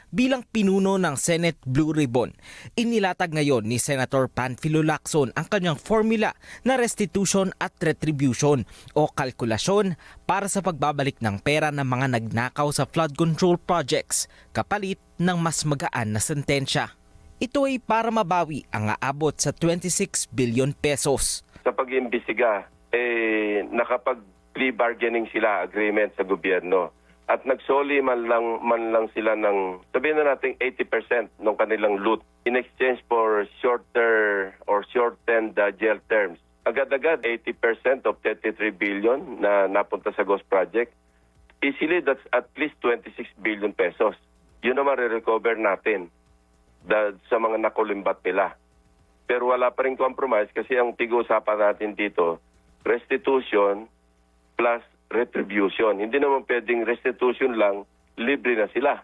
bilang pinuno ng Senate Blue Ribbon. Inilatag ngayon ni Senator Panfilo Lacson ang kanyang formula na restitution at retribution o kalkulasyon para sa pagbabalik ng pera ng mga nagnakaw sa flood control projects kapalit ng mas magaan na sentensya. Ito ay para mabawi ang aabot sa 26 billion pesos. Sa pag-iimbestiga, nakapag-plea bargaining sila, agreement sa gobyerno. At nagsoli man lang sila ng, sabihin na natin 80% ng kanilang loot in exchange for shorter or shortened jail terms. Agad-agad 80% of 33 billion na napunta sa Ghost Project. Easily, that's at least 26 billion pesos. Yun naman re-recover natin sa mga nakulimbat nila. Pero wala pa rin compromise kasi ang tig-usapan natin dito, restitution plus retribution. Hindi naman pwedeng restitution lang, libre na sila.